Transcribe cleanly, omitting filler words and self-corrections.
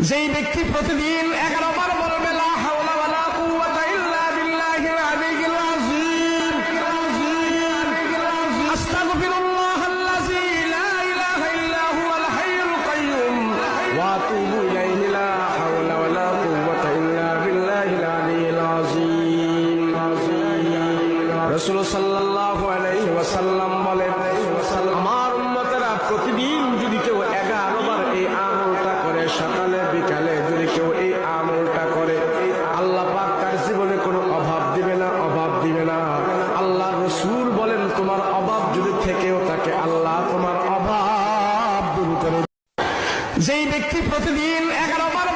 যেই ব্যক্তি প্রতিদিন 11 বার বলবে লা হাওলা ওয়ালা কুওয়াতা ইল্লা বিল্লাহিল আলিয়্যিল আযীম, আস্তাগফিরুল্লাহাল্লাযী লা ইলাহা ইল্লা হুয়াল হাইয়ুল কাইয়্যুম ওয়া আতুবু ইলাইহি, লা হাওলা ওয়ালা কুওয়াতা ইল্লা বিল্লাহিল আলিয়্যিল আযীম। রাসূল সাল্লাল্লাহু আলাইহি ওয়াসাল্লাম বলেন, আমার উম্মতেরা প্রতিদিন যদি কেউ 11 বার এই আমলটা করে, সকালে বিকালে যদি কেউ এই আমলটা করে, আল্লাহ পাক তার জীবনে কোনো অভাব দিবে না, অভাব দিবে না। আল্লাহ রাসূল বলেন, তোমার অভাব যদি থেকেও থাকে, আল্লাহ তোমার অভাব দূর করে। যেই ব্যক্তি প্রতিদিন 11 বার